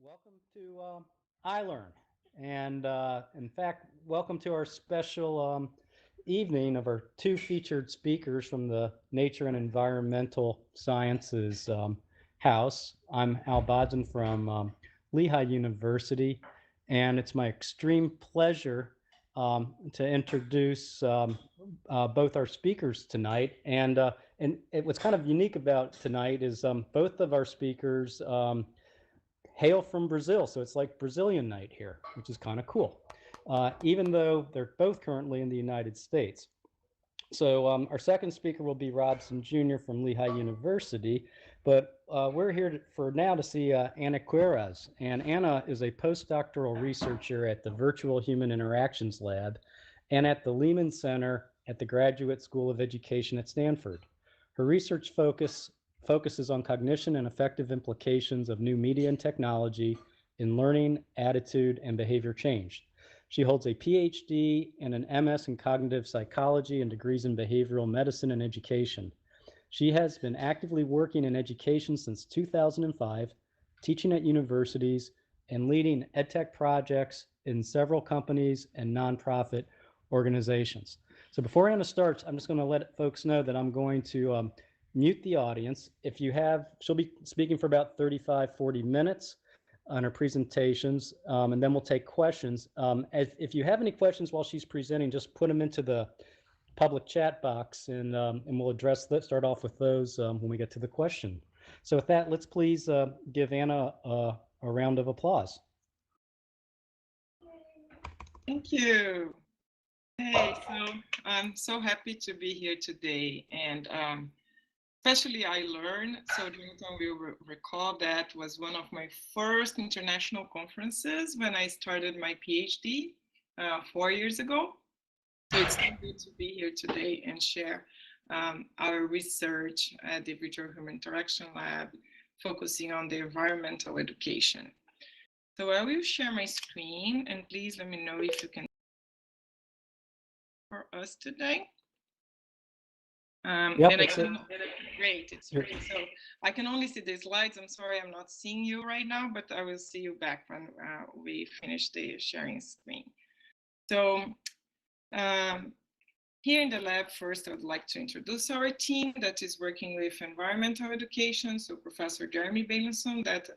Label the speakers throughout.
Speaker 1: Welcome to iLearn. And in fact, welcome to our special evening of our two featured speakers from the Nature and Environmental Sciences House. I'm Al Bodson from Lehigh University, and it's my extreme pleasure to introduce both our speakers tonight. And what's kind of unique about tonight is both of our speakers hail from Brazil. So it's like Brazilian night here, which is kind of cool, even though they're both currently in the United States. So our second speaker will be Robson Jr. from Lehigh University, but we're here for now to see Anna Queiroz. And Anna is a postdoctoral researcher at the Virtual Human Interactions Lab and at the Lemann Center at the Graduate School of Education at Stanford. Her research focuses on cognition and affective implications of new media and technology in learning, attitude, and behavior change. She holds a Ph.D. and an MS in cognitive psychology and degrees in behavioral medicine and education. She has been actively working in education since 2005, teaching at universities, and leading EdTech projects in several companies and nonprofit organizations. So before Anna starts, I'm just going to let folks know that I'm going to mute the audience. She'll be speaking for about 35, 40 minutes on her presentations, and then we'll take questions. If you have any questions while she's presenting, just put them into the public chat box, and we'll start off with those when we get to the question. So with that, let's please give Anna a round of applause.
Speaker 2: Thank you. Hey, so I'm so happy to be here today, and especially iLearn. So Jonathan will recall that was one of my first international conferences when I started my PhD 4 years ago. So it's so good to be here today and share our research at the Virtual Human Interaction Lab, focusing on the environmental education. So I will share my screen, and please let me know if you can for us today.
Speaker 1: Yep,
Speaker 2: great, it's great. So I can only see the slides. I'm sorry, I'm not seeing you right now, but I will see you back when we finish the sharing screen. So here in the lab, first I would like to introduce our team that is working with environmental education. So Professor Jeremy Bailenson, that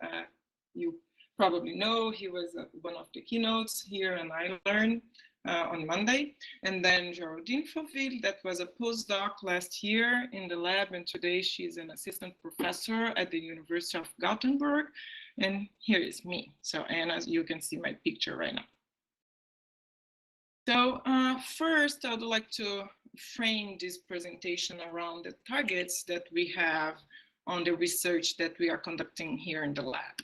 Speaker 2: you probably know, he was one of the keynotes here on iLearn on Monday. And then Geraldine Fauville, that was a postdoc last year in the lab, and today she's an assistant professor at the University of Gothenburg. And here is me. So Anna, you can see my picture right now. So first, I would like to frame this presentation around the targets that we have on the research that we are conducting here in the lab.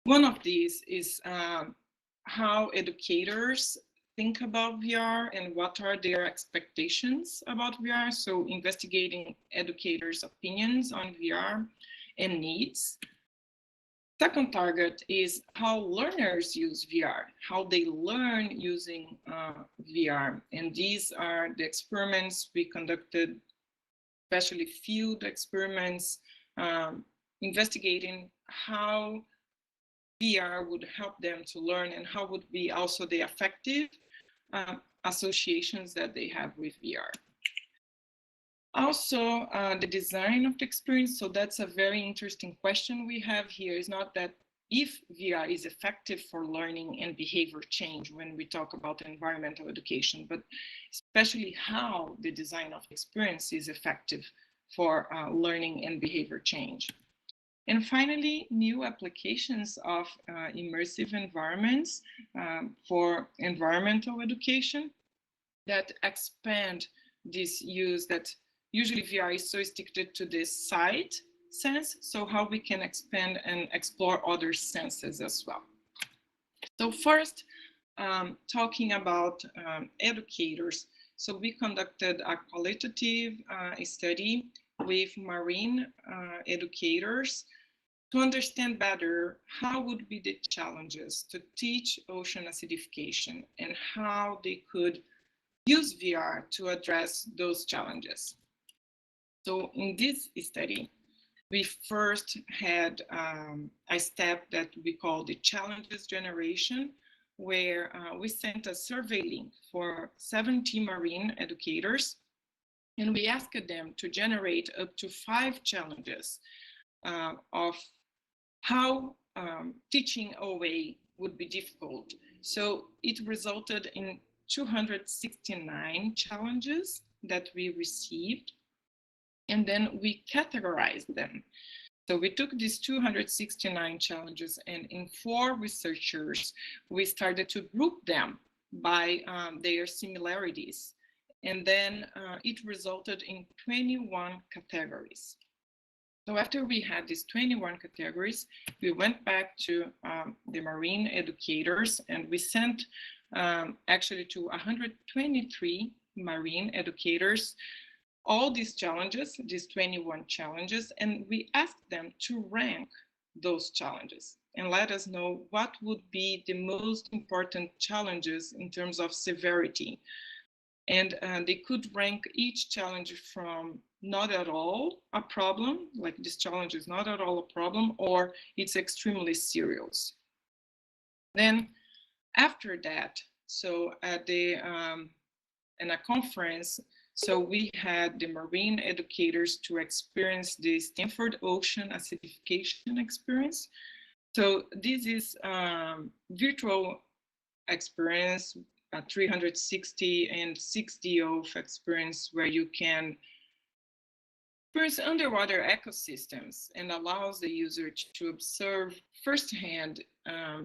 Speaker 2: One of these is how educators think about VR and what are their expectations about VR. So investigating educators' opinions on VR and needs. Second target is how learners use VR, how they learn using VR. And these are the experiments we conducted, especially field experiments, investigating how VR would help them to learn and how would be also the affective associations that they have with VR. Also, the design of the experience. So that's a very interesting question we have here. Is not that if VR is effective for learning and behavior change when we talk about environmental education, but especially how the design of the experience is effective for learning and behavior change. And finally, new applications of immersive environments for environmental education that expand this use that usually VR is so restricted to this sight sense, so how we can expand and explore other senses as well. So first, talking about educators. So we conducted a qualitative study with marine educators to understand better how would be the challenges to teach ocean acidification and how they could use VR to address those challenges. So in this study, we first had a step that we call the challenges generation, where we sent a survey link for 70 marine educators, and we asked them to generate up to 5 challenges of how teaching OA would be difficult. So it resulted in 269 challenges that we received, and then we categorized them. So we took these 269 challenges, and in 4 researchers, we started to group them by their similarities. And then it resulted in 21 categories. So after we had these 21 categories, we went back to the marine educators, and we sent actually to 123 marine educators all these challenges, these 21 challenges, and we asked them to rank those challenges and let us know what would be the most important challenges in terms of severity. And they could rank each challenge from not at all a problem, like this challenge is not at all a problem, or it's extremely serious. Then after that, so at the in a conference, so we had the marine educators to experience the Stanford ocean acidification experience. So this is virtual experience, a 360 and 60 of experience where you can experience underwater ecosystems and allows the user to observe firsthand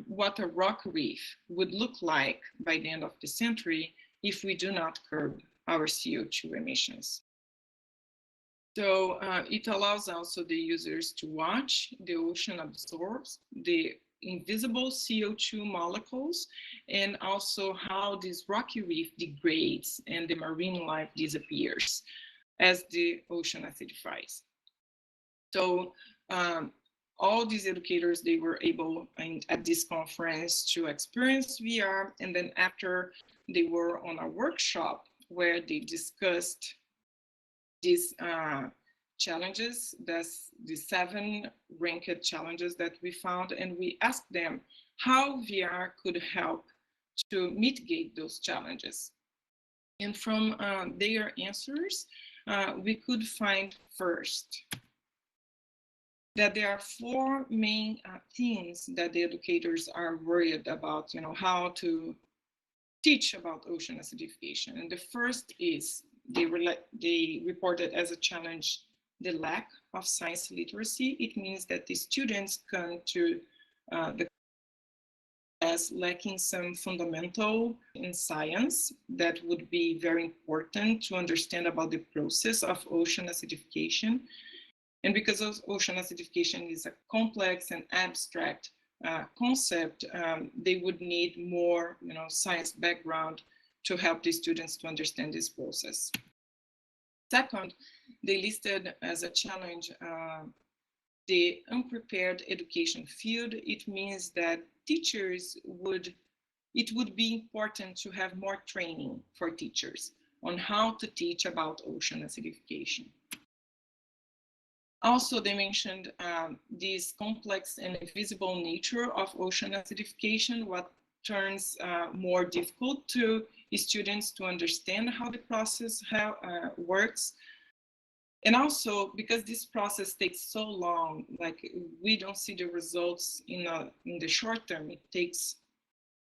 Speaker 2: what a rock reef would look like by the end of the century if we do not curb our CO2 emissions. So it allows also the users to watch the ocean absorbs the invisible CO2 molecules, and also how this rocky reef degrades and the marine life disappears as the ocean acidifies. So all these educators, they were able at this conference to experience VR, and then after they were on a workshop where they discussed these challenges, that's the 7 ranked challenges that we found, and we asked them how VR could help to mitigate those challenges. And from their answers, we could find first that there are 4 main themes that the educators are worried about, how to teach about ocean acidification. And the first is they reported as a challenge the lack of science literacy. It means that the students come to the class lacking some fundamental in science that would be very important to understand about the process of ocean acidification. And because ocean acidification is a complex and abstract concept, they would need more science background to help the students to understand this process. Second, they listed as a challenge the unprepared education field. It means that it would be important to have more training for teachers on how to teach about ocean acidification. Also, they mentioned this complex and invisible nature of ocean acidification, what turns more difficult to students to understand how the process works. And also, because this process takes so long, like we don't see the results in the short term, it takes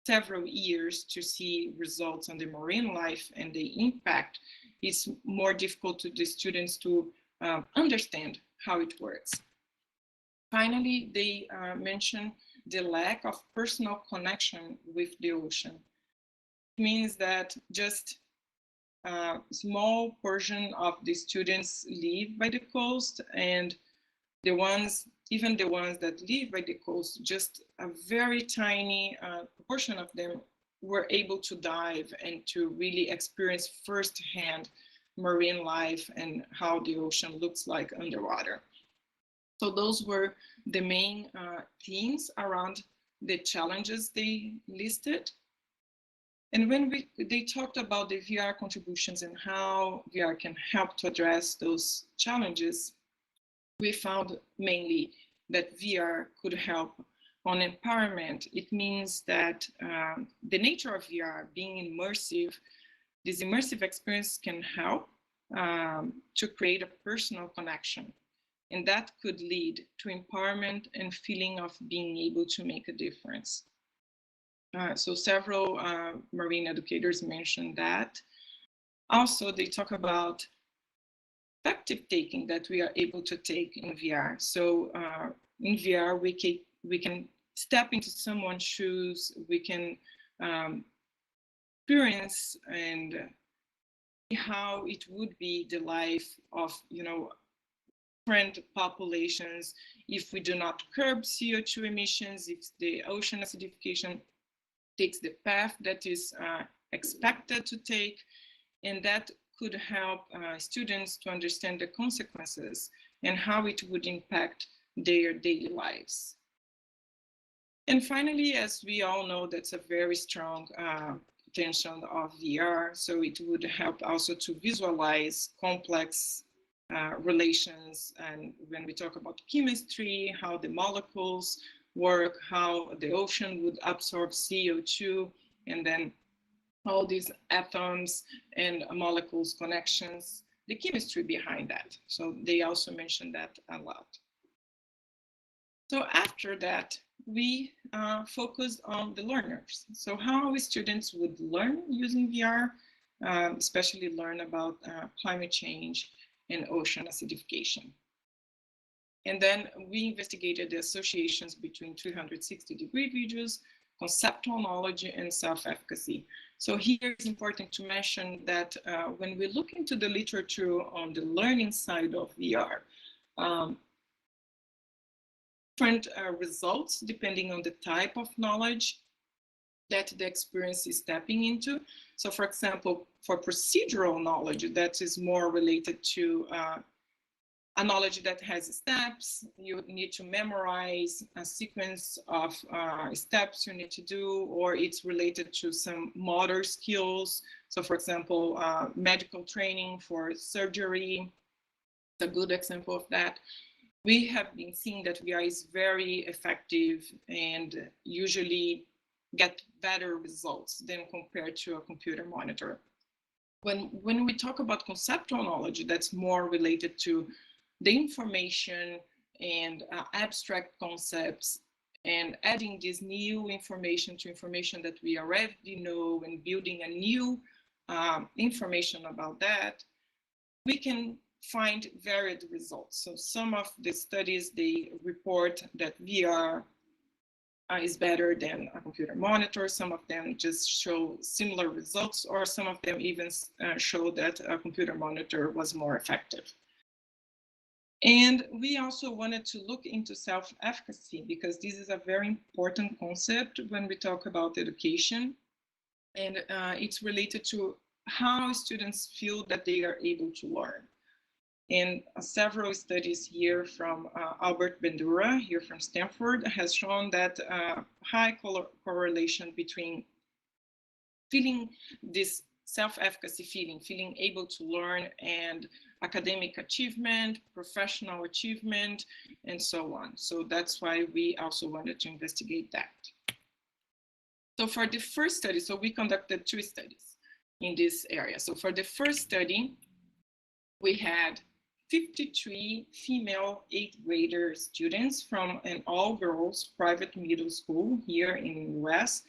Speaker 2: several years to see results on the marine life and the impact. It's more difficult to the students to understand how it works. Finally, they mention the lack of personal connection with the ocean. It means that just a small portion of the students live by the coast, and even the ones that live by the coast, just a very tiny portion of them were able to dive and to really experience firsthand marine life and how the ocean looks like underwater. So those were the main themes around the challenges they listed. And when they talked about the VR contributions and how VR can help to address those challenges, we found mainly that VR could help on empowerment. It means that the nature of VR being immersive, this immersive experience can help to create a personal connection. And that could lead to empowerment and feeling of being able to make a difference. So several marine educators mentioned that. Also, they talk about affective taking that we are able to take in VR. So in VR, we can step into someone's shoes, we can experience and see how it would be the life of, different populations if we do not curb CO2 emissions, if the ocean acidification takes the path that is expected to take, and that could help students to understand the consequences and how it would impact their daily lives. And finally, as we all know, that's a very strong potential of VR. So it would help also to visualize complex relations. And when we talk about chemistry, how the molecules work, how the ocean would absorb CO2, and then all these atoms and molecules connections, the chemistry behind that. So they also mentioned that a lot. So after that, we focused on the learners. So how students would learn using VR, especially learn about climate change and ocean acidification. And then we investigated the associations between 360-degree videos, conceptual knowledge, and self-efficacy. So here it's important to mention that when we look into the literature on the learning side of VR, different results depending on the type of knowledge that the experience is tapping into. So for example, for procedural knowledge, that is more related to a knowledge that has steps. You need to memorize a sequence of steps you need to do, or it's related to some motor skills. So for example, medical training for surgery, it's a good example of that. We have been seeing that VR is very effective and usually get better results than compared to a computer monitor. When we talk about conceptual knowledge, that's more related to the information and abstract concepts, and adding this new information to information that we already know and building a new information about that, we can find varied results. So some of the studies, they report that VR is better than a computer monitor. Some of them just show similar results, or some of them even show that a computer monitor was more effective. And we also wanted to look into self-efficacy, because this is a very important concept when we talk about education. And it's related to how students feel that they are able to learn. And several studies here from Albert Bandura, here from Stanford, has shown that high correlation between feeling this self-efficacy feeling able to learn, and academic achievement, professional achievement, and so on. So that's why we also wanted to investigate that. So for the first study, so we conducted 2 studies in this area. So for the first study, we had 53 female 8th grader students from an all-girls private middle school here in the US,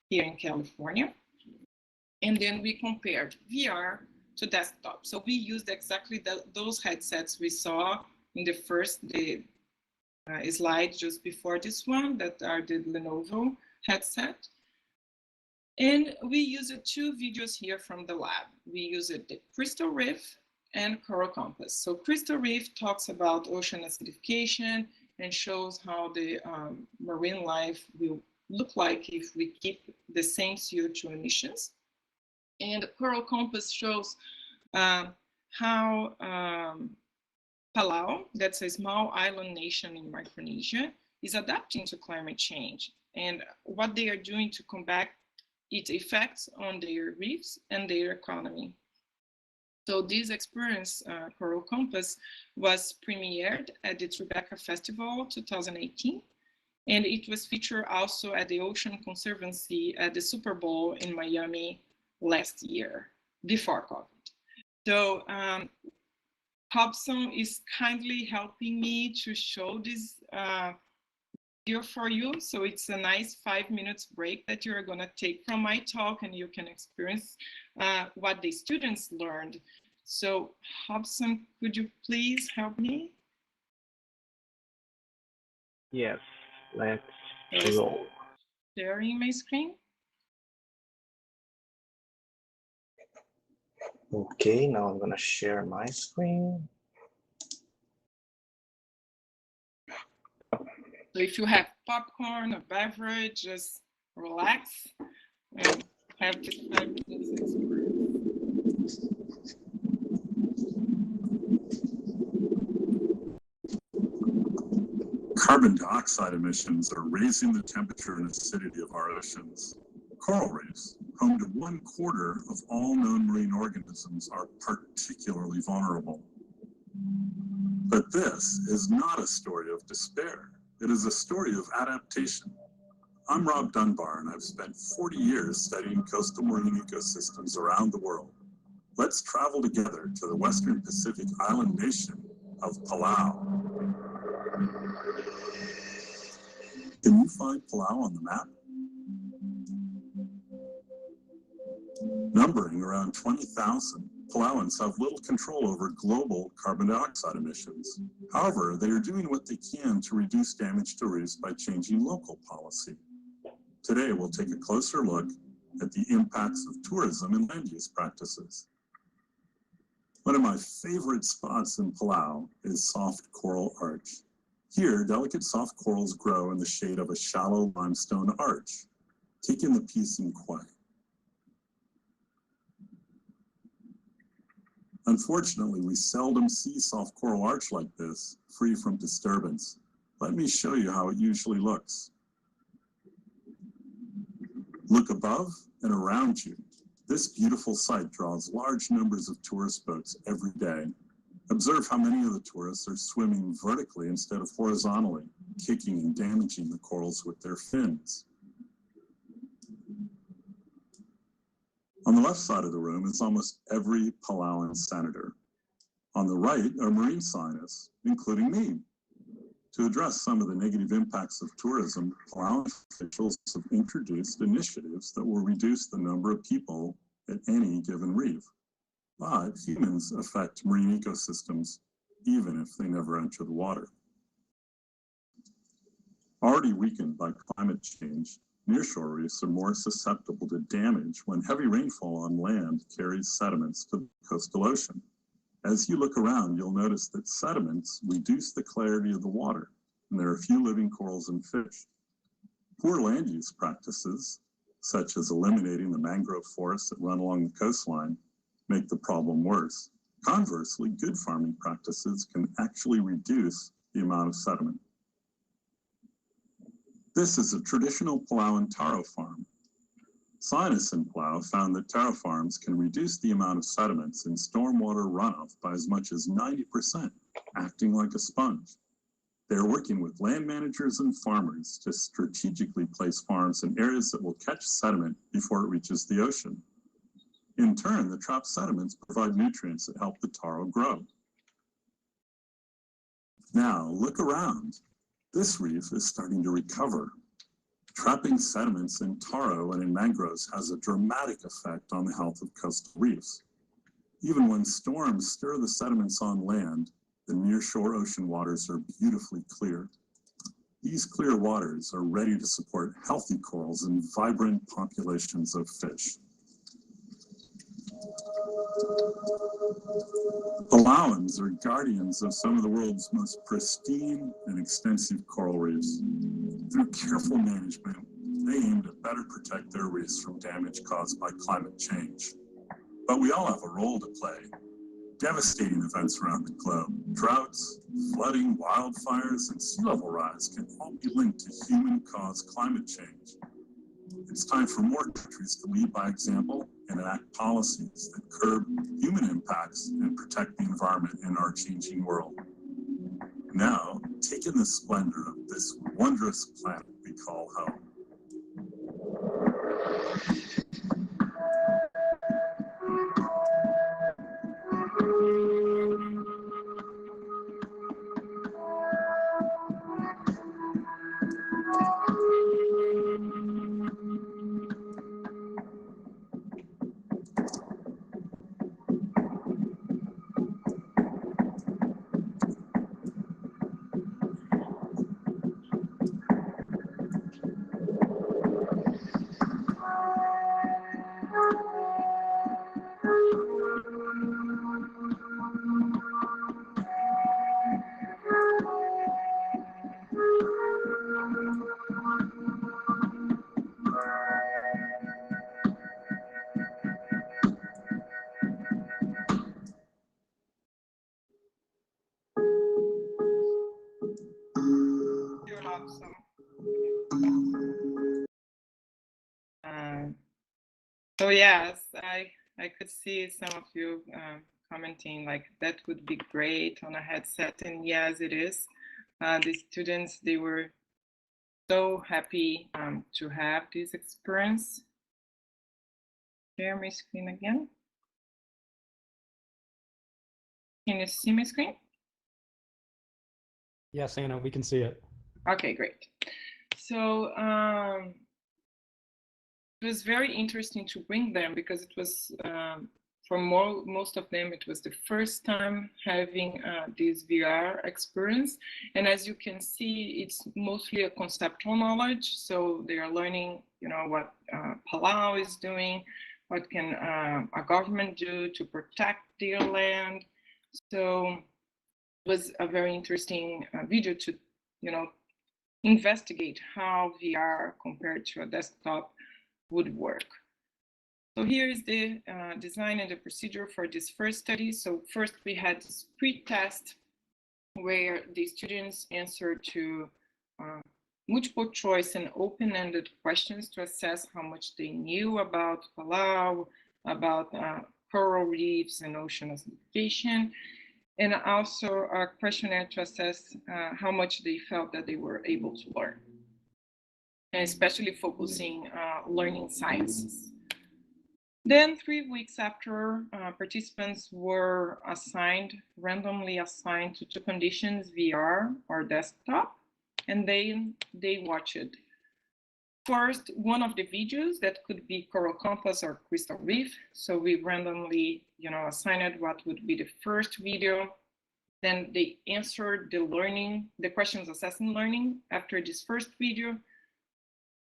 Speaker 2: here in California. And then we compared VR to desktop. So we used exactly those headsets we saw in the first slide just before this one, that are the Lenovo headset. And we used 2 videos here from the lab. We used the Crystal Reef and Coral Compass. So Crystal Reef talks about ocean acidification and shows how the marine life will look like if we keep the same CO2 emissions. And Coral Compass shows how Palau, that's a small island nation in Micronesia, is adapting to climate change and what they are doing to combat its effects on their reefs and their economy. So this experience, Coral Compass, was premiered at the Tribeca Festival 2018, and it was featured also at the Ocean Conservancy at the Super Bowl in Miami last year, before COVID. So Hobson is kindly helping me to show this video for you. So it's a nice 5 minutes break that you're going to take from my talk, and you can experience what the students learned. So Hobson, could you please help me?
Speaker 3: Yes, let's roll.
Speaker 2: Sharing my screen.
Speaker 3: Okay, now I'm going to share my screen.
Speaker 2: So if you have popcorn or beverage, just relax and have this 5 minutes experience.
Speaker 4: Carbon dioxide emissions are raising the temperature and acidity of our oceans. Coral reefs, home to 1/4 of all known marine organisms, are particularly vulnerable. But this is not a story of despair. It is a story of adaptation. I'm Rob Dunbar, and I've spent 40 years studying coastal marine ecosystems around the world. Let's travel together to the Western Pacific island nation of Palau. Can you find Palau on the map? Numbering around 20,000, Palauans have little control over global carbon dioxide emissions. However, they are doing what they can to reduce damage to reefs by changing local policy. Today, we'll take a closer look at the impacts of tourism and land use practices. One of my favorite spots in Palau is Soft Coral Arch. Here, delicate soft corals grow in the shade of a shallow limestone arch. Take in the peace and quiet. Unfortunately, we seldom see soft coral arch like this, free from disturbance. Let me show you how it usually looks. Look above and around you. This beautiful site draws large numbers of tourist boats every day. Observe how many of the tourists are swimming vertically instead of horizontally, kicking and damaging the corals with their fins. On the left side of the room is almost every Palauan senator. On the right are marine scientists, including me. To address some of the negative impacts of tourism, Palauan officials have introduced initiatives that will reduce the number of people at any given reef. But humans affect marine ecosystems, even if they never enter the water. Already weakened by climate change, nearshore reefs are more susceptible to damage when heavy rainfall on land carries sediments to the coastal ocean. As you look around, you'll notice that sediments reduce the clarity of the water, and there are few living corals and fish. Poor land use practices, such as eliminating the mangrove forests that run along the coastline, make the problem worse. Conversely, good farming practices can actually reduce the amount of sediment. This is a traditional Palauan taro farm. Scientists in Palau found that taro farms can reduce the amount of sediments in stormwater runoff by as much as 90%, acting like a sponge. They are working with land managers and farmers to strategically place farms in areas that will catch sediment before it reaches the ocean. In turn, the trapped sediments provide nutrients that help the taro grow. Now, look around. This reef is starting to recover. Trapping sediments in taro and in mangroves has a dramatic effect on the health of coastal reefs. Even when storms stir the sediments on land, the nearshore ocean waters are beautifully clear. These clear waters are ready to support healthy corals and vibrant populations of fish. Palauans are guardians of some of the world's most pristine and extensive coral reefs. Through careful management, they aim to better protect their reefs from damage caused by climate change. But we all have a role to play. Devastating events around the globe, droughts, flooding, wildfires, and sea level rise can all be linked to human-caused climate change. It's time for more countries to lead by example and enact policies that curb human impacts and protect the environment in our changing world. Now, take in the splendor of this wondrous planet we call home.
Speaker 2: So yes, I could see some of you commenting like that would be great on a headset, and yes, it is. The students, they were so happy to have this experience. Share my screen again. Can you see my screen?
Speaker 1: Yes, Anna, we can see it.
Speaker 2: Okay, great. So it was very interesting to bring them because it was, for most of them, it was the first time having this VR experience. And as you can see, it's mostly a conceptual knowledge. So they are learning, what Palau is doing, what can a government do to protect their land. So it was a very interesting video to, investigate how VR compared to a desktop would work. So here is the design and the procedure for this first study. So first we had this pre-test where the students answered to multiple choice and open-ended questions to assess how much they knew about Palau, about coral reefs and ocean acidification, and also a questionnaire to assess how much they felt that they were able to learn, and especially focusing learning sciences. Then 3 weeks after, participants were randomly assigned to two conditions, VR or desktop, and they watched first one of the videos that could be coral compass or crystal reef. So we randomly, assigned what would be the first video. Then they answered the questions assessing learning after this first video.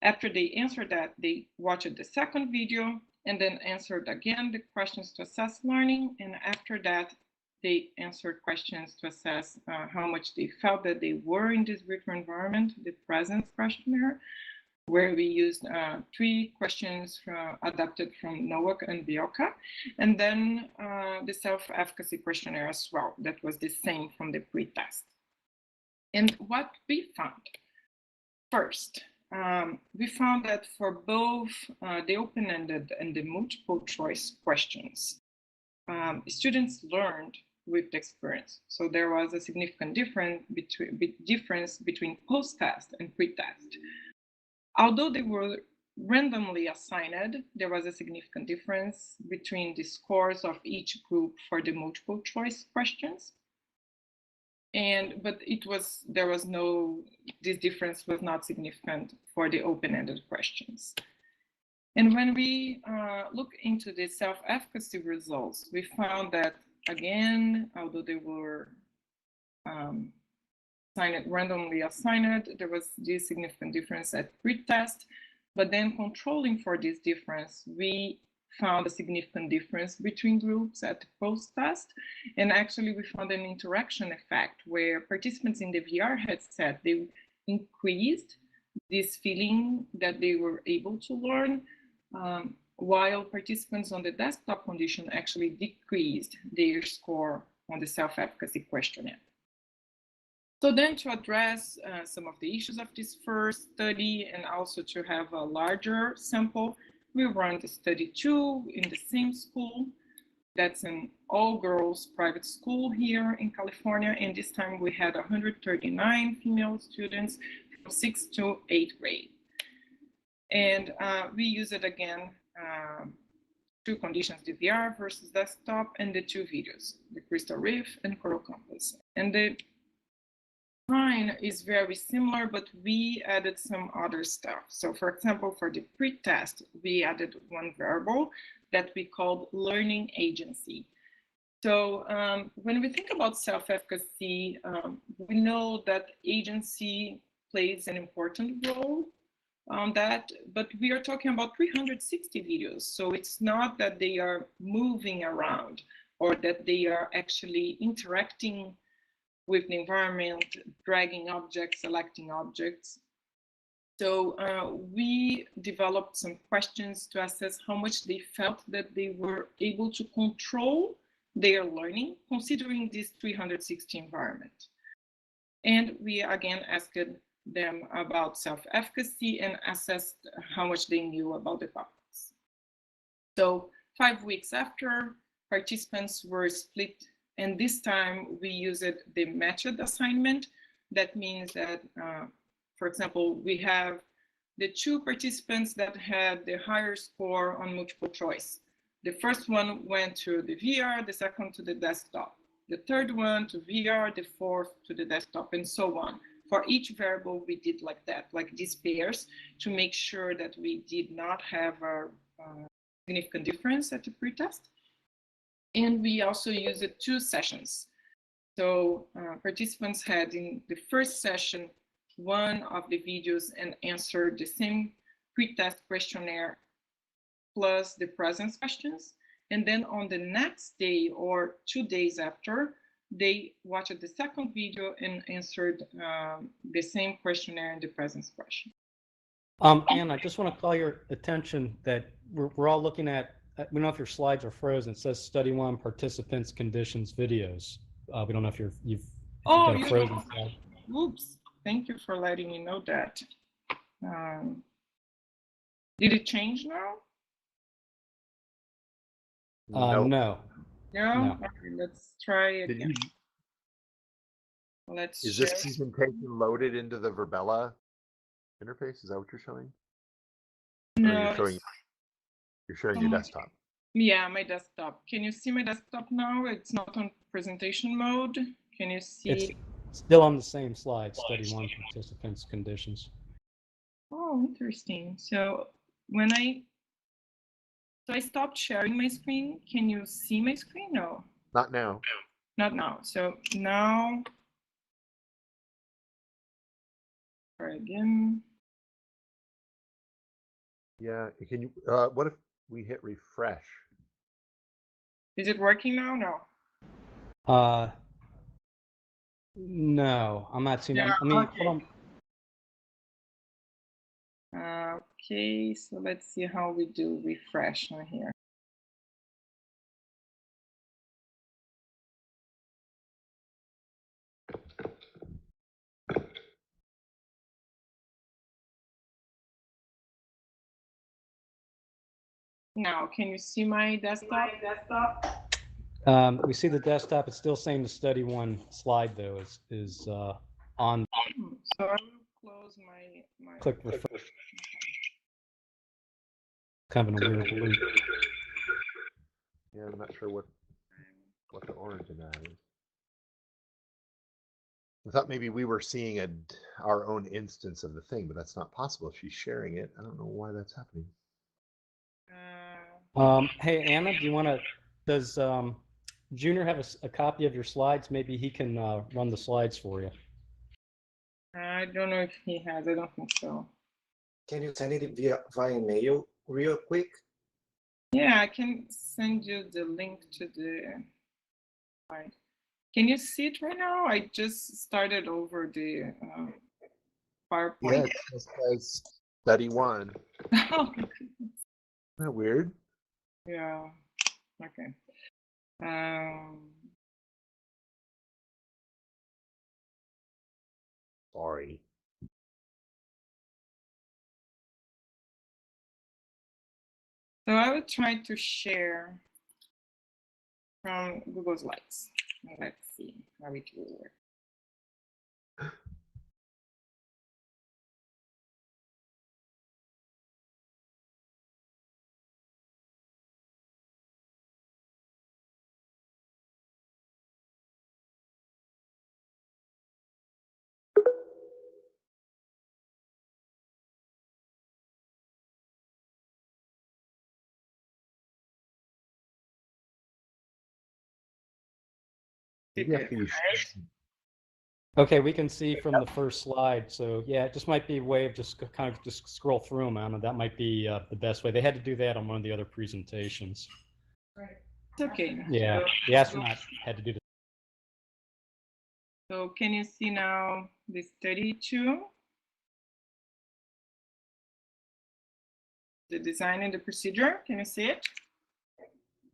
Speaker 2: After they answered that, they watched the second video and then answered again the questions to assess learning. And after that, they answered questions to assess how much they felt that they were in this virtual environment, the presence questionnaire, where we used 3 questions adapted from NOAC and Bielka, and then the self-efficacy questionnaire as well. That was the same from the pre-test. And what we found, first, we found that for both the open-ended and the multiple choice questions, students learned with the experience. So there was a significant difference between post-test and pre-test. Although they were randomly assigned, there was a significant difference between the scores of each group for the multiple choice questions. But this difference was not significant for the open-ended questions. And when we look into the self-efficacy results, we found that, again, although they were randomly assigned, there was this significant difference at pre-test, but then controlling for this difference, we found a significant difference between groups at post-test. And actually we found an interaction effect where participants in the VR headset, they increased this feeling that they were able to learn, while participants on the desktop condition actually decreased their score on the self-efficacy questionnaire. So then to address some of the issues of this first study and also to have a larger sample, We run the study 2 in the same school. That's an all-girls private school here in California. And this time we had 139 female students from 6th to 8th grade. And we use it again, 2 conditions, the VR versus desktop, and the 2 videos, the Crystal Reef and Coral Compass. And the design is very similar, but we added some other stuff. So for example, for the pre-test, we added 1 variable that we called learning agency. So when we think about self-efficacy, we know that agency plays an important role on that, but we are talking about 360 videos. So it's not that they are moving around or that they are actually interacting with the environment, dragging objects, selecting objects. So we developed some questions to assess how much they felt that they were able to control their learning, considering this 360 environment. And we again asked them about self-efficacy and assessed how much they knew about the topics. So 5 weeks after, participants were split, and this time we used the matched assignment. That means that, for example, we have the 2 participants that had the higher score on multiple choice. The first one went to the VR, the second to the desktop, the third one to VR, the fourth to the desktop, and so on. For each variable, we did like that, like these pairs, to make sure that we did not have a significant difference at the pretest. And we also used 2 sessions. So participants had in the first session 1 of the videos and answered the same pretest questionnaire plus the presence questions. And then on the next day or 2 days after, they watched the second video and answered the same questionnaire and the presence question.
Speaker 1: And I just want to call your attention that we're all looking at, we don't know if your slides are frozen. It says study 1 participants, conditions, videos. We don't know if you've got a frozen slide.
Speaker 2: Oops, thank you for letting me know that. Did it change now?
Speaker 1: No.
Speaker 2: No?
Speaker 1: No.
Speaker 2: Okay, let's try again.
Speaker 5: Is this presentation loaded into the Verbella interface? Is that what you're showing?
Speaker 2: No.
Speaker 5: You're showing your desktop.
Speaker 2: Yeah, my desktop. Can you see my desktop now? It's not on presentation mode. Can you see?
Speaker 1: It's still on the same slide, study 1 participants, conditions.
Speaker 2: Oh, interesting. So when I stopped sharing my screen. Can you see my screen? No.
Speaker 5: Not now.
Speaker 2: Not now. So now, try again.
Speaker 5: Yeah. Can you? What if we hit refresh?
Speaker 2: Is it working now?
Speaker 1: No. No, I'm not seeing that. I mean, hold
Speaker 2: on. Okay, so let's see how we do refresh on here. Now, can you see my desktop?
Speaker 1: We see the desktop. It's still saying the study 1 slide though is on.
Speaker 2: So I will close my
Speaker 1: click refresh. Kind of in a weird loop.
Speaker 5: Yeah, I'm not sure what the origin of that is. I thought maybe we were seeing our own instance of the thing, but that's not possible if she's sharing it. I don't know why that's happening.
Speaker 1: Hey, Anna, do you want to? Does Junior have a copy of your slides? Maybe he can run the slides for you.
Speaker 2: I don't know if he has. I don't think so.
Speaker 3: Can you send it via email real quick?
Speaker 2: Yeah, I can send you the link to the slide. Can you see it right now? I just started over the PowerPoint.
Speaker 5: Yeah, it just says study 1. Isn't that weird?
Speaker 2: Yeah. Okay.
Speaker 5: Sorry.
Speaker 2: So I will try to share from Google Slides. Let's see how it will work.
Speaker 5: Maybe after you
Speaker 1: Okay, we can see from the first slide. So yeah, it just might be a way of just kind of just scroll through them. I don't know, that might be the best way. They had to do that on one of the other presentations.
Speaker 2: It's okay.
Speaker 1: Yeah, the astronaut had to do that.
Speaker 2: So can you see now the study 2? The design and the procedure, can you see it?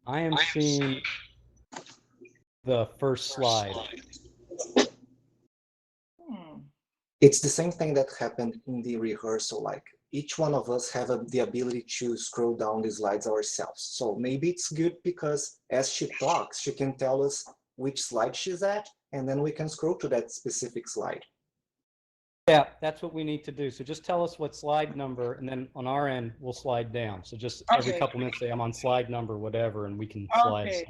Speaker 1: I am seeing the first slide.
Speaker 3: It's the same thing that happened in the rehearsal. Like each one of us have the ability to scroll down the slides ourselves. So maybe it's good because as she talks, she can tell us which slide she's at, and then we can scroll to that specific slide.
Speaker 1: Yeah, that's what we need to do. So just tell us what slide number, and then on our end, we'll slide down. So just every couple minutes say, I'm on slide number, whatever, and we can slide.
Speaker 2: Okay.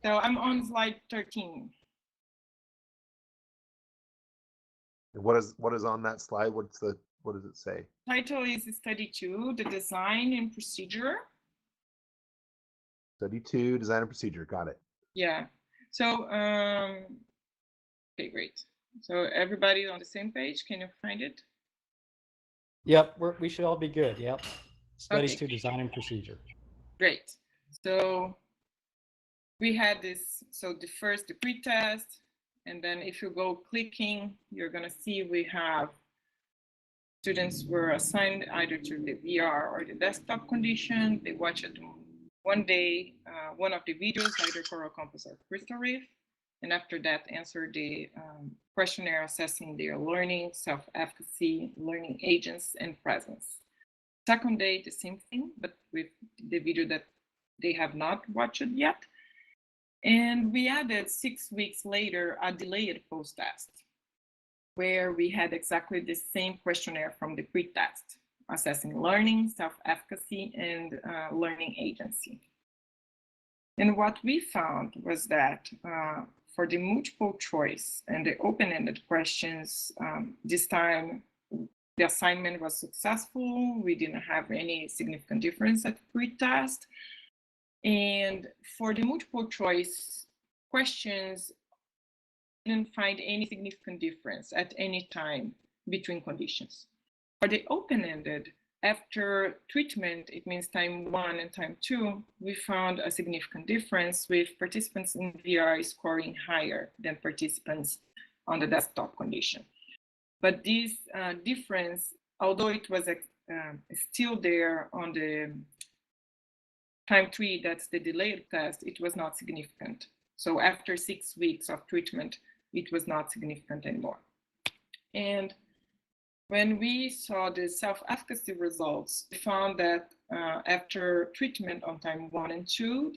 Speaker 2: So I'm on slide 13.
Speaker 5: What is on that slide? What does it say?
Speaker 2: Title is study 2, the design and procedure.
Speaker 5: Study 2, design and procedure. Got it.
Speaker 2: Yeah. So okay, great. So everybody on the same page, can you find it?
Speaker 1: Yep, we should all be good. Yep. Study
Speaker 2: Okay.
Speaker 1: 2, design and procedure.
Speaker 2: Great. So we had this, so the pre-test, and then if you go clicking, you're gonna see we have students were assigned either to the VR or the desktop condition. They watched one day, one of the videos, either Coral Compass or Crystal Reef, and after that answer the questionnaire assessing their learning, self-efficacy, learning agents, and presence. Second day, the same thing, but with the video that they have not watched yet. And we added 6 weeks later a delayed post-test, where we had exactly the same questionnaire from the pre-test, assessing learning, self-efficacy, and learning agency. And what we found was that for the multiple choice and the open-ended questions, this time the assignment was successful. We didn't have any significant difference at pre-test. And for the multiple choice questions, didn't find any significant difference at any time between conditions. For the open-ended, after treatment, it means time 1 and time 2, we found a significant difference with participants in VR scoring higher than participants on the desktop condition. But this difference, although it was still there on the time 3, that's the delayed test, it was not significant. So after 6 weeks of treatment, it was not significant anymore. And when we saw the self-efficacy results, we found that after treatment on time 1 and 2,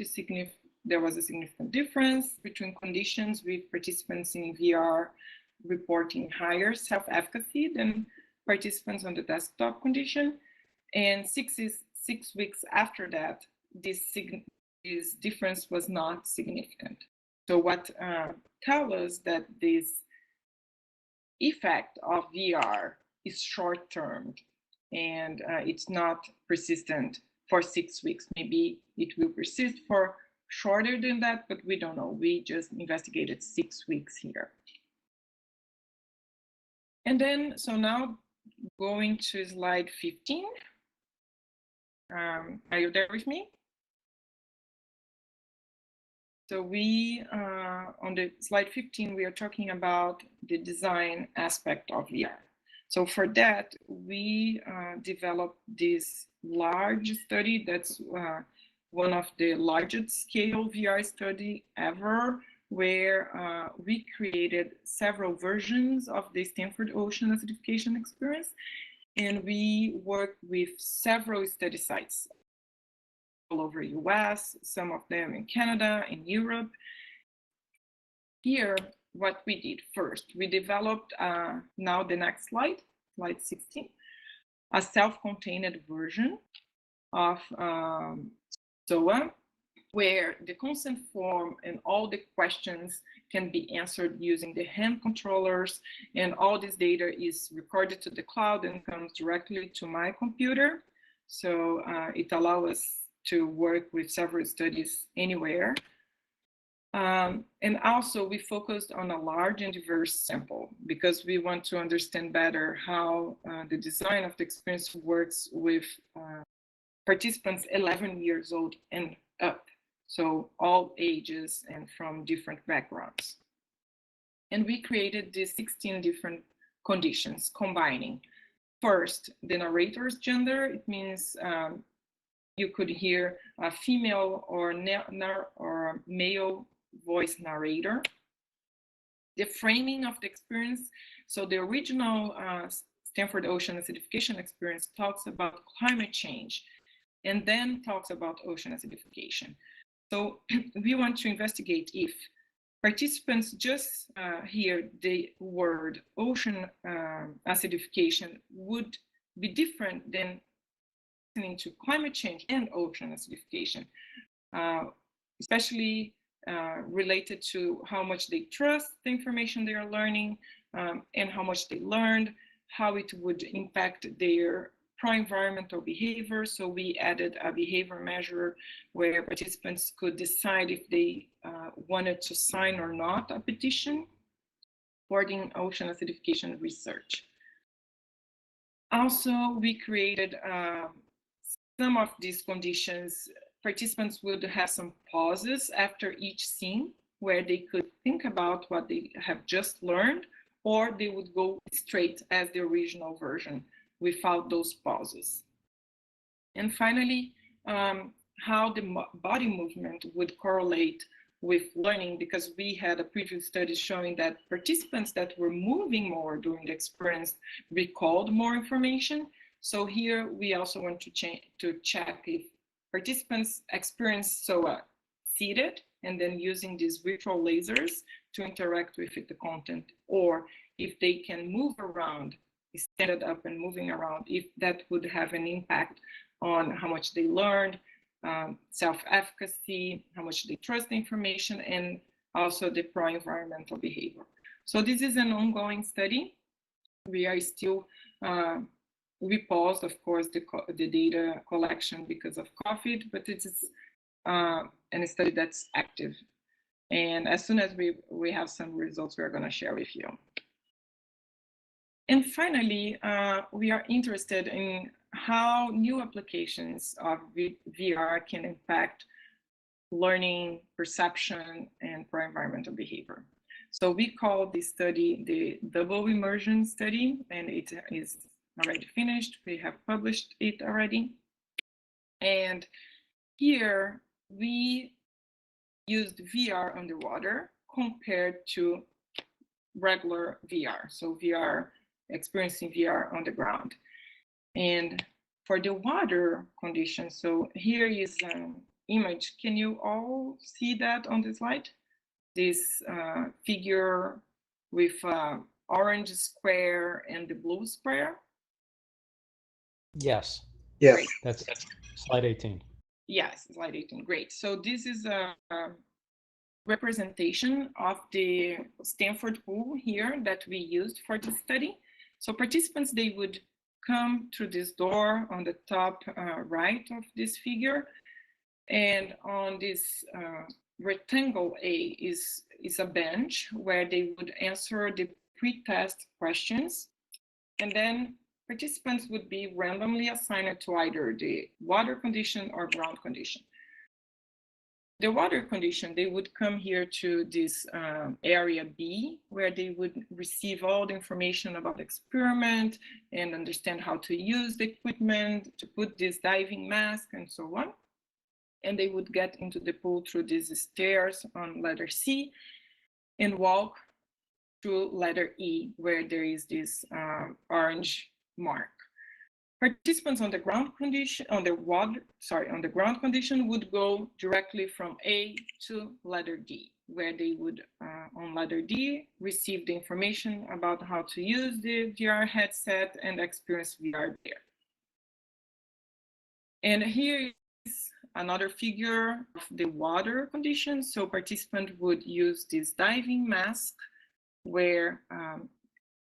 Speaker 2: there was a significant difference between conditions, with participants in VR reporting higher self-efficacy than participants on the desktop condition. And 6 weeks after that, this difference was not significant. So what tells us that this effect of VR is short-term and it's not persistent for 6 weeks. Maybe it will persist for shorter than that, but we don't know. We just investigated 6 weeks here. And then, so now going to slide 15. Are you there with me? So we, on the slide 15, we are talking about the design aspect of VR. So for that, we developed this large study that's one of the largest scale VR study ever, where we created several versions of the Stanford Ocean acidification experience. And we worked with several study sites all over US, some of them in Canada, in Europe. Here, what we did first, we developed, now the next slide, slide 16, a self-contained version of SOA, where the consent form and all the questions can be answered using the hand controllers, and all this data is recorded to the cloud and comes directly to my computer. So it allows us to work with several studies anywhere. And also we focused on a large and diverse sample because we want to understand better how the design of the experience works with participants 11 years old and up. So all ages and from different backgrounds. And we created these 16 different conditions combining. First, the narrator's gender. It means you could hear a female or male voice narrator. The framing of the experience. So the original Stanford Ocean Acidification experience talks about climate change and then talks about ocean acidification. So we want to investigate if participants just hear the word ocean acidification would be different than listening to climate change and ocean acidification, especially related to how much they trust the information they are learning and how much they learned, how it would impact their pro-environmental behavior. So we added a behavior measure where participants could decide if they wanted to sign or not a petition supporting ocean acidification research. Also, we created some of these conditions. Participants would have some pauses after each scene where they could think about what they have just learned, or they would go straight as the original version without those pauses. And finally, how the body movement would correlate with learning, because we had a previous study showing that participants that were moving more during the experience recalled more information. So here we also want to check if participants experience SOA seated and then using these virtual lasers to interact with the content, or if they can move around, stand up and moving around, if that would have an impact on how much they learned, self-efficacy, how much they trust the information, and also the pro-environmental behavior. So this is an ongoing study. We are still, we paused, of course, the data collection because of COVID, but it is a study that's active. And as soon as we have some results, we're going to share with you. And finally, we are interested in how new applications of VR can impact learning, perception, and pro-environmental behavior. So we call this study the double immersion study, and it is already finished. We have published it already. And here we used VR underwater compared to regular VR. So experiencing VR on the ground. And for the water condition, so here is an image. Can you all see that on the slide? This figure with orange square and the blue square?
Speaker 1: Yes.
Speaker 3: Yes.
Speaker 2: Great.
Speaker 1: That's slide 18.
Speaker 2: Yes, slide 18, great. So this is a representation of the Stanford pool here that we used for this study. So participants, they would come through this door on the top right of this figure. And on this rectangle A is a bench where they would answer the pre-test questions. And then participants would be randomly assigned to either the water condition or ground condition. The water condition, they would come here to this area B, where they would receive all the information about the experiment and understand how to use the equipment, to put this diving mask and so on. And they would get into the pool through these stairs on letter C and walk through letter E, where there is this orange mark. Participants on the ground condition, on the ground condition would go directly from A to letter D, where they would, on letter D, receive the information about how to use the VR headset and experience VR there. And here is another figure of the water condition. So participant would use this diving mask where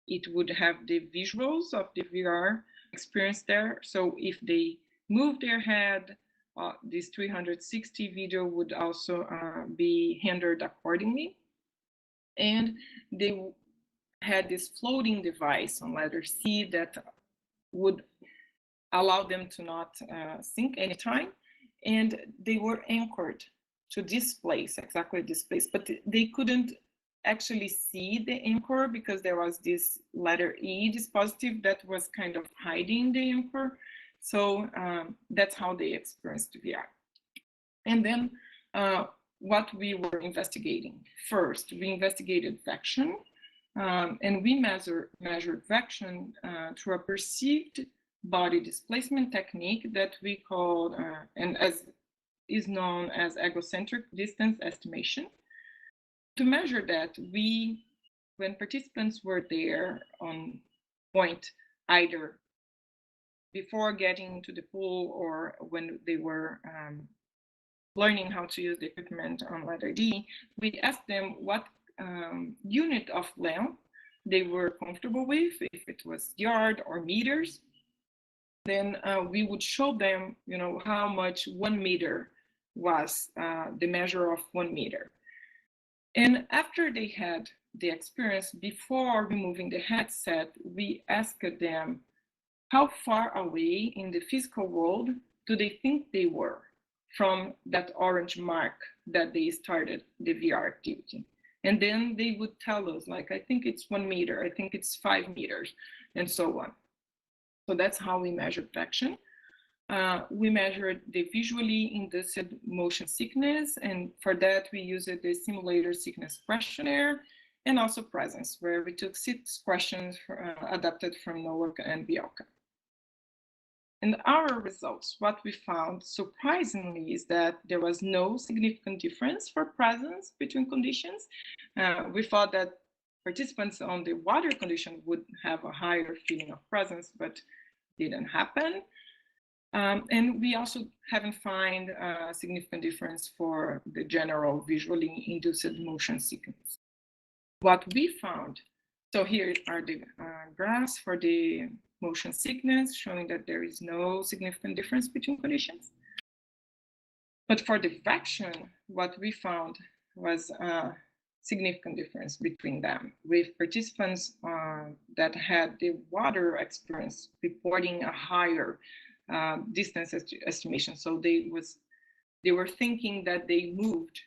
Speaker 2: it would have the visuals of the VR experience there. So if they move their head, this 360 video would also be rendered accordingly. And they had this floating device on letter C that would allow them to not sink anytime. And they were anchored to this place, exactly this place, but they couldn't actually see the anchor because there was this letter E dispositive that was kind of hiding the anchor. So that's how they experienced VR. And then what we were investigating. First, we investigated vection, and we measured vection through a perceived body displacement technique that we called, and as is known as egocentric distance estimation. To measure that, when participants were there on point, either before getting to the pool or when they were learning how to use the equipment on letter D, we asked them what unit of length they were comfortable with, if it was yard or meters. Then we would show them, how much 1 meter was the measure of 1 meter. And after they had the experience, before removing the headset, we asked them how far away in the physical world do they think they were from that orange mark that they started the VR activity. And then they would tell us, like, I think it's 1 meter, I think it's 5 meters, and so on. So that's how we measured vection. We measured the visually induced motion sickness, and for that we used the simulator sickness questionnaire and also presence, where we took 6 questions adapted from Nowak and Bielka. And our results, what we found surprisingly is that there was no significant difference for presence between conditions. We thought that participants on the water condition would have a higher feeling of presence, but didn't happen. And we also haven't found a significant difference for the general visually induced motion sickness. What we found, so here are the graphs for the motion sickness, showing that there is no significant difference between conditions. But for the vection, what we found was a significant difference between them, with participants that had the water experience reporting a higher distance estimation. So they were thinking that they moved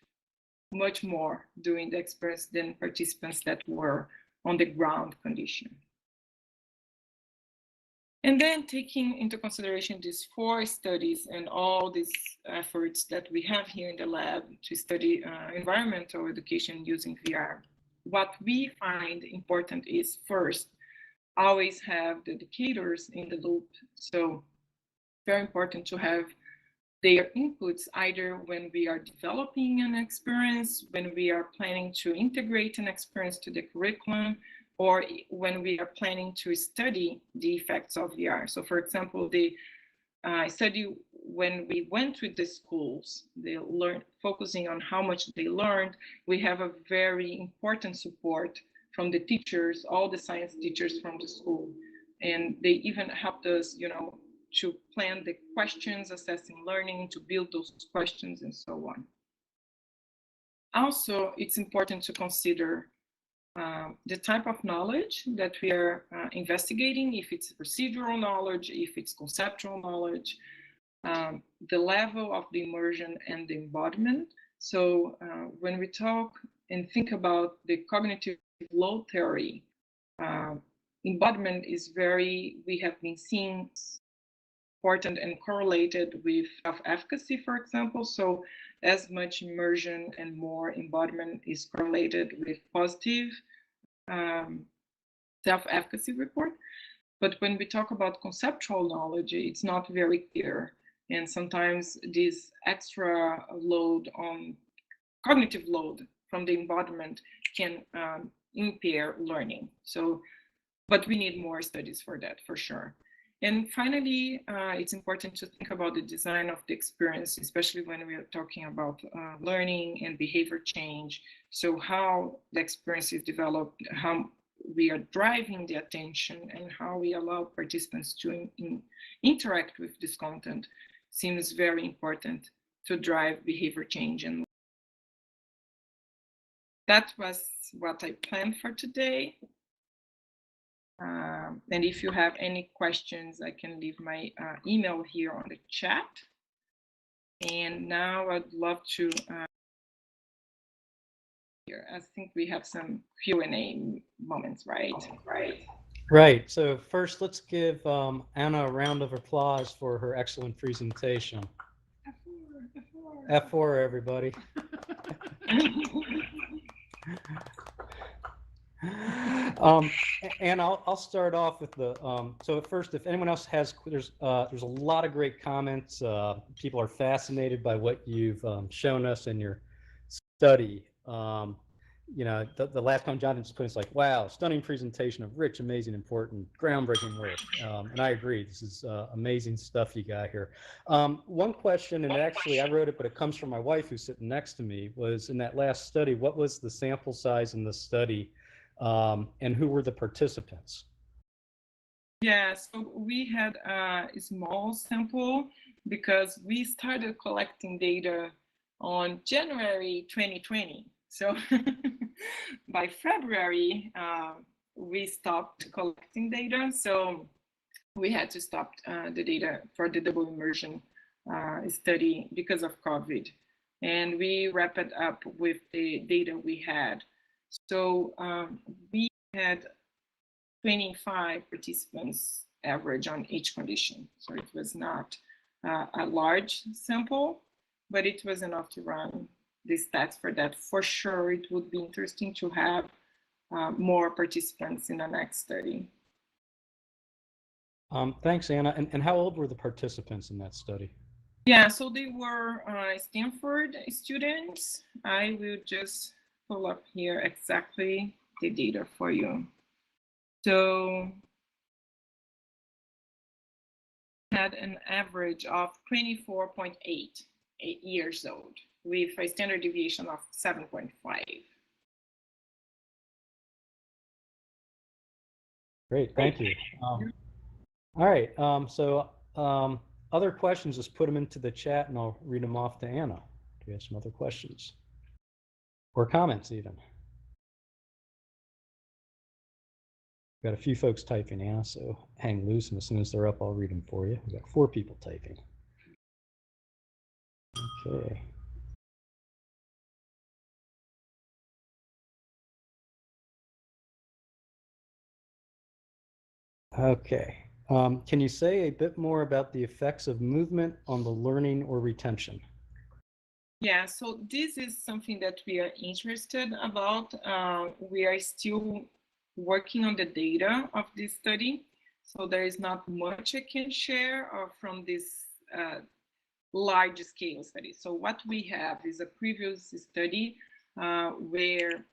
Speaker 2: much more during the experience than participants that were on the ground condition. And then taking into consideration these 4 studies and all these efforts that we have here in the lab to study environmental education using VR, what we find important is, first, always have the educators in the loop. So very important to have their inputs either when we are developing an experience, when we are planning to integrate an experience to the curriculum, or when we are planning to study the effects of VR. So for example, the study when we went with the schools, they learned, focusing on how much they learned, we have a very important support from the teachers, all the science teachers from the school. And they even helped us, to plan the questions, assessing learning, to build those questions and so on. Also, it's important to consider the type of knowledge that we are investigating, if it's procedural knowledge, if it's conceptual knowledge, the level of the immersion and the embodiment. So when we talk and think about the cognitive load theory, embodiment is we have been seeing important and correlated with self-efficacy, for example. So as much immersion and more embodiment is correlated with positive self-efficacy report. But when we talk about conceptual knowledge, it's not very clear. And sometimes this extra load on cognitive load from the embodiment can impair learning. So, but we need more studies for that, for sure. And finally, it's important to think about the design of the experience, especially when we are talking about learning and behavior change. So how the experience is developed, how we are driving the attention, and how we allow participants to interact with this content seems very important to drive behavior change. And that was what I planned for today. And if you have any questions, I can leave my email here on the chat. And now I'd love to, here, I think we have some Q&A moments, right?
Speaker 1: Right. So first, let's give Anna a round of applause for her excellent presentation. F4, everybody. And I'll start off with the so at first, if anyone else has, there's a lot of great comments. People are fascinated by what you've shown us in your study. You know, the last comment Jonathan just put is like, wow, stunning presentation of rich, amazing, important, groundbreaking work. And I agree, this is amazing stuff you got here. One question, and actually I wrote it, but it comes from my wife who's sitting next to me, was in that last study, what was the sample size in the study? And who were the participants?
Speaker 2: Yeah, so we had a small sample because we started collecting data on January 2020. So by February, we stopped collecting data. So we had to stop the data for the double immersion study because of COVID. And we wrapped it up with the data we had. So we had 25 participants average on each condition. So it was not a large sample, but it was enough to run the stats for that. For sure, it would be interesting to have more participants in the next study.
Speaker 1: Thanks, Anna. And how old were the participants in that study?
Speaker 2: Yeah, so they were Stanford students. I will just pull up here exactly the data for you. So had an average of 24.8 years old with a standard deviation of 7.5.
Speaker 1: Great, thank you. All right, so other questions, just put them into the chat and I'll read them off to Anna. Do you have some other questions? Or comments even? Got a few folks typing, Anna, so hang loose, and as soon as they're up, I'll read them for you. We've got 4 people typing. Okay. Okay. Can you say a bit more about the effects of movement on the learning or retention?
Speaker 2: Yeah, so this is something that we are interested about. We are still working on the data of this study, so there is not much I can share from this large scale study. So what we have is a previous study where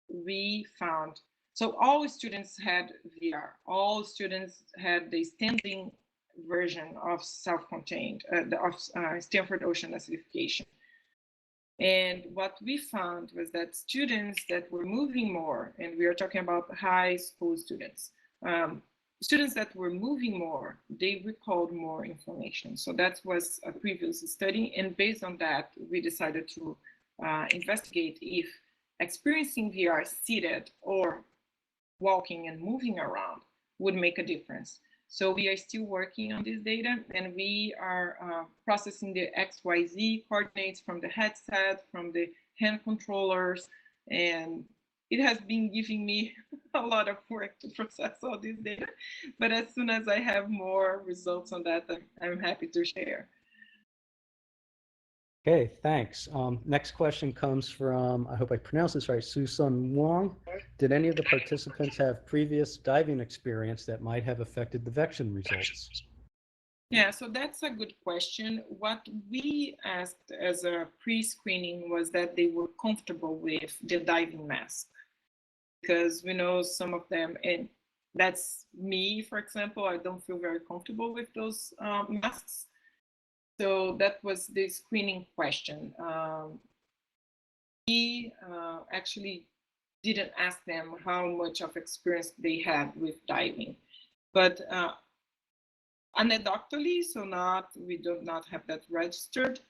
Speaker 2: we found, so all students had VR, all students had the standing version of self-contained, of Stanford Ocean acidification. And what we found was that students that were moving more, and we are talking about high school students, students that were moving more, they recalled more information. So that was a previous study. And based on that, we decided to investigate if experiencing VR seated or walking and moving around would make a difference. So we are still working on this data, and we are processing the XYZ coordinates from the headset, from the hand controllers, and it has been giving me a lot of work to process all this data. But as soon as I have more results on that, I'm happy to share.
Speaker 1: Okay, thanks. Next question comes from, I hope I pronounced this right, Susun Wong. Did any of the participants have previous diving experience that might have affected the vection results?
Speaker 2: Yeah, so that's a good question. What we asked as a pre-screening was that they were comfortable with the diving mask, because we know some of them, and that's me, for example, I don't feel very comfortable with those masks. So that was the screening question. We actually didn't ask them how much of experience they had with diving, but anecdotally, so we do not have that registered.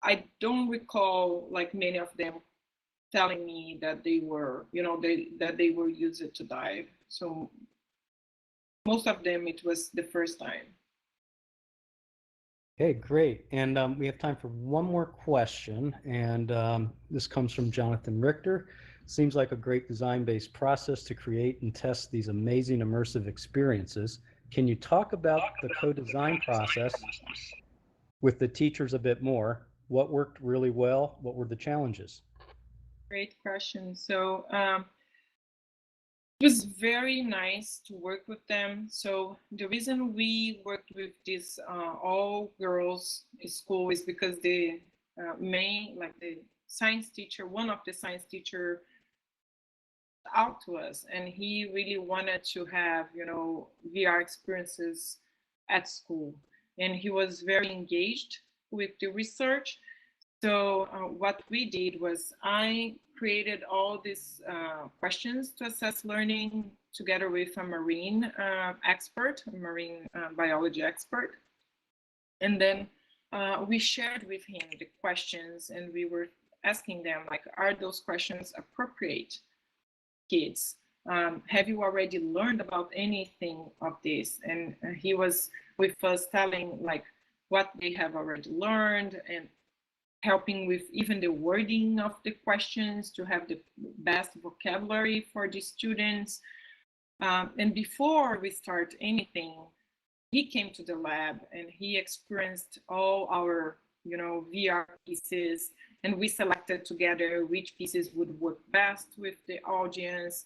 Speaker 2: I don't recall like many of them telling me that they were, that they were used to dive. So most of them, it was the first time.
Speaker 1: Okay, great. And we have time for one more question. And this comes from Jonathan Richter. Seems like a great design-based process to create and test these amazing immersive experiences. Can you talk about the co-design process with the teachers a bit more? What worked really well? What were the challenges?
Speaker 2: Great question. So it was very nice to work with them. So the reason we worked with this all girls school is because the the science teacher, one of the science teacher out to us, and he really wanted to have, VR experiences at school. And he was very engaged with the research. So what we did was I created all these questions to assess learning together with a marine expert, a marine biology expert. And then we shared with him the questions, and we were asking them, like, are those questions appropriate, kids? Have you already learned about anything of this? And he was with us telling like what they have already learned, and helping with even the wording of the questions to have the best vocabulary for the students. And before we start anything, he came to the lab and he experienced all our, VR pieces, and we selected together which pieces would work best with the audience.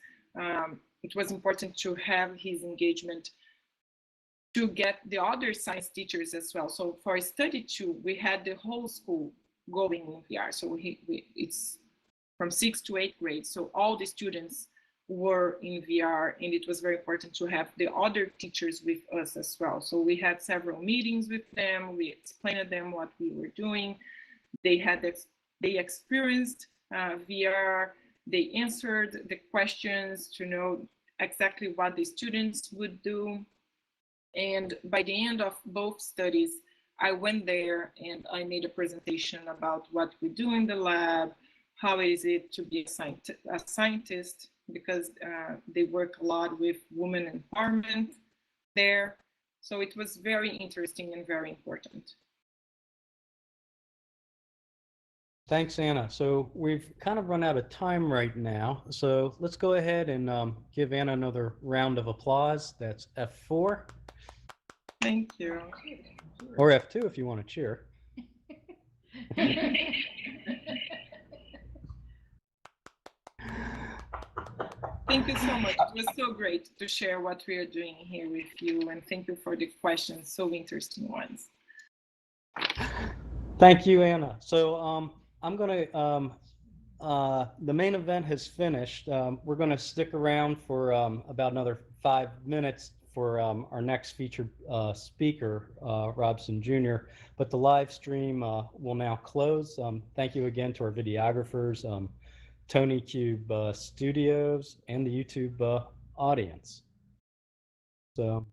Speaker 2: It was important to have his engagement to get the other science teachers as well. So for study 2, we had the whole school going in VR. So it's from 6th to 8th grade. So all the students were in VR, and it was very important to have the other teachers with us as well. So we had several meetings with them. We explained to them what we were doing. They experienced VR. They answered the questions to know exactly what the students would do. And by the end of both studies, I went there and I made a presentation about what we do in the lab, how is it to be a scientist, because they work a lot with women empowerment there. So it was very interesting and very important.
Speaker 1: Thanks, Anna. So we've kind of run out of time right now. So let's go ahead and give Anna another round of applause. That's F4.
Speaker 2: Thank you.
Speaker 1: Or F2 if you want to cheer.
Speaker 2: Thank you so much. It was so great to share what we are doing here with you, and thank you for the questions, so interesting ones.
Speaker 1: Thank you, Anna. So I'm going to, the main event has finished. We're going to stick around for about another 5 minutes for our next featured speaker, Robson Jr., but the live stream will now close. Thank you again to our videographers, Tony Cube Studios, and the YouTube audience. So.